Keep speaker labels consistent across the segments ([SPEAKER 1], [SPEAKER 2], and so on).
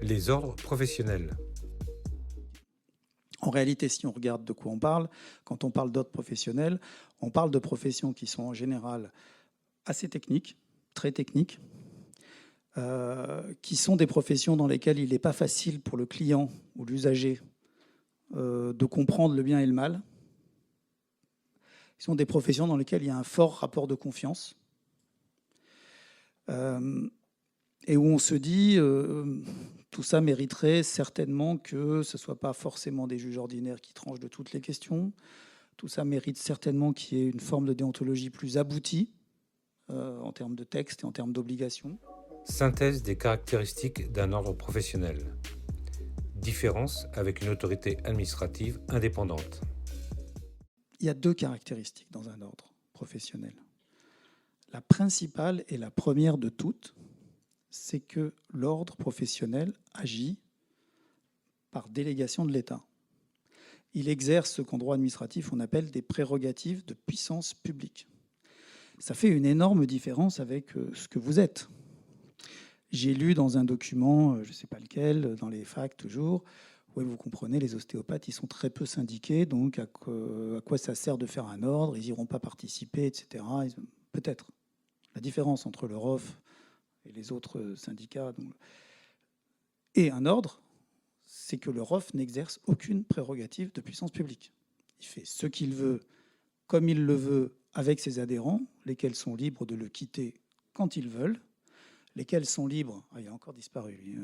[SPEAKER 1] Les ordres professionnels.
[SPEAKER 2] En réalité, si on regarde de quoi on parle, quand on parle d'ordre professionnel, on parle de professions qui sont en général assez techniques, très techniques, qui sont des professions dans lesquelles il n'est pas facile pour le client ou l'usager de comprendre le bien et le mal. Ce sont des professions dans lesquelles il y a un fort rapport de confiance et où on se dit tout ça mériterait certainement que ce ne soit pas forcément des juges ordinaires qui tranchent de toutes les questions. Tout ça mérite certainement qu'il y ait une forme de déontologie plus aboutie en termes de texte et en termes d'obligations.
[SPEAKER 1] Synthèse des caractéristiques d'un ordre professionnel. Différence avec une autorité administrative indépendante.
[SPEAKER 2] Il y a deux caractéristiques dans un ordre professionnel. La principale et la première de toutes, c'est que l'ordre professionnel agit par délégation de l'État. Il exerce ce qu'en droit administratif on appelle des prérogatives de puissance publique. Ça fait une énorme différence avec ce que vous êtes. J'ai lu dans un document, je ne sais pas lequel, dans les facs toujours, où vous comprenez, les ostéopathes, ils sont très peu syndiqués, donc à quoi ça sert de faire un ordre, ils n'iront pas participer, etc. Peut-être. La différence entre le ROF et les autres syndicats et un ordre, c'est que le ROF n'exerce aucune prérogative de puissance publique. Il fait ce qu'il veut, comme il le veut, avec ses adhérents, lesquels sont libres de le quitter quand ils veulent, lesquels sont libres, il a encore disparu lui,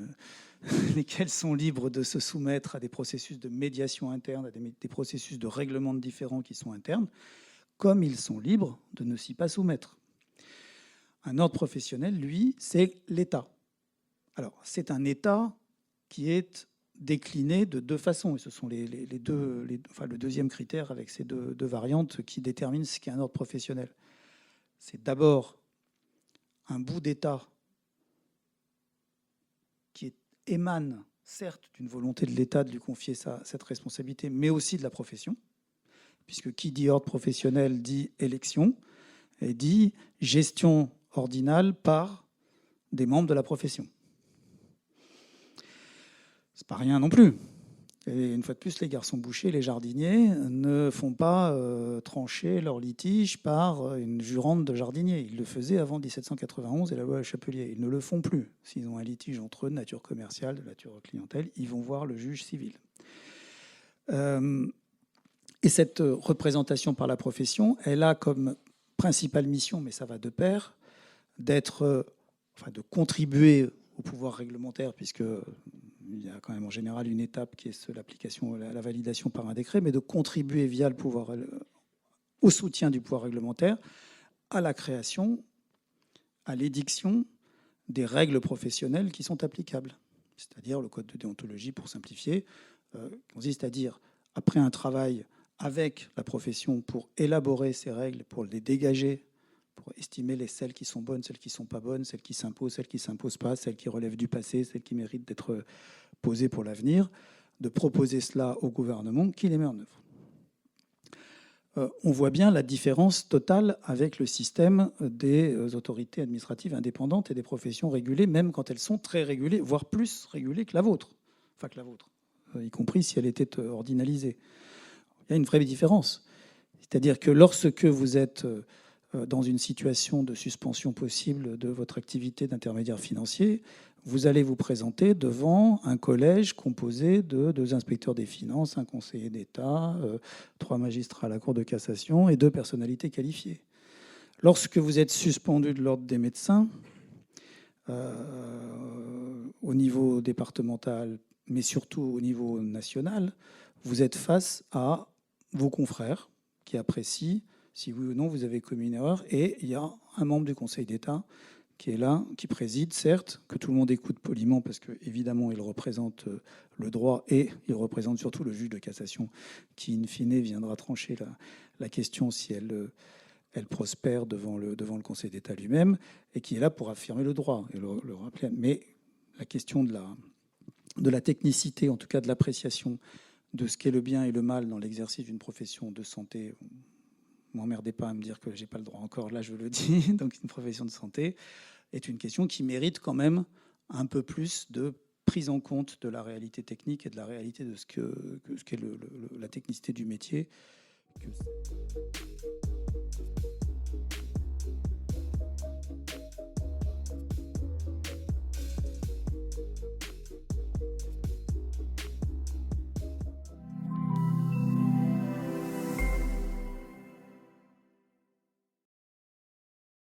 [SPEAKER 2] lesquels sont libres de se soumettre à des processus de médiation interne, à des processus de règlement de différends qui sont internes, comme ils sont libres de ne s'y pas soumettre. Un ordre professionnel, lui, c'est l'État. Alors, c'est un État qui est décliné de deux façons, et ce sont le deuxième critère avec ces deux variantes qui déterminent ce qu'est un ordre professionnel. C'est d'abord un bout d'État qui émane, certes, d'une volonté de l'État de lui confier cette responsabilité, mais aussi de la profession, puisque qui dit ordre professionnel dit élection, et dit gestion ordinale par des membres de la profession. C'est pas rien non plus. Et une fois de plus, les garçons bouchers, les jardiniers ne font pas trancher leur litige par une jurande de jardinier. Ils le faisaient avant 1791 et la loi Chapelier. Ils ne le font plus. S'ils ont un litige entre eux de nature commerciale, de nature clientèle, ils vont voir le juge civil. Et cette représentation par la profession, elle a comme principale mission, mais ça va de pair, de contribuer au pouvoir réglementaire, puisque il y a quand même en général une étape qui est l'application, la validation par un décret, mais de contribuer via le pouvoir, au soutien du pouvoir réglementaire, à la création, à l'édiction des règles professionnelles qui sont applicables. C'est-à-dire le code de déontologie, pour simplifier, consiste à dire, après un travail avec la profession pour élaborer ces règles, pour les dégager, pour estimer celles qui sont bonnes, celles qui ne sont pas bonnes, celles qui s'imposent, celles qui ne s'imposent pas, celles qui relèvent du passé, celles qui méritent d'être posées pour l'avenir, de proposer cela au gouvernement qui les met en œuvre. On voit bien la différence totale avec le système des autorités administratives indépendantes et des professions régulées, même quand elles sont très régulées, voire plus régulées que la vôtre, y compris si elle était ordinalisée. Il y a une vraie différence. C'est-à-dire que lorsque vous êtes dans une situation de suspension possible de votre activité d'intermédiaire financier, vous allez vous présenter devant un collège composé de 2 inspecteurs des finances, un conseiller d'État, 3 magistrats à la Cour de cassation et 2 personnalités qualifiées. Lorsque vous êtes suspendu de l'ordre des médecins, au niveau départemental, mais surtout au niveau national, vous êtes face à vos confrères qui apprécient si oui ou non vous avez commis une erreur, et il y a un membre du Conseil d'État qui est là, qui préside, certes, que tout le monde écoute poliment, parce qu'évidemment, il représente le droit et il représente surtout le juge de cassation qui, in fine, viendra trancher la question si elle prospère devant le Conseil d'État lui-même, et qui est là pour affirmer le droit et le rappeler. Mais la question de la technicité, en tout cas de l'appréciation de ce qu'est le bien et le mal dans l'exercice d'une profession de santé, m'emmerdez pas à me dire que j'ai pas le droit encore, là je le dis, donc une profession de santé, est une question qui mérite quand même un peu plus de prise en compte de la réalité technique et de la réalité de ce qu'est la technicité du métier.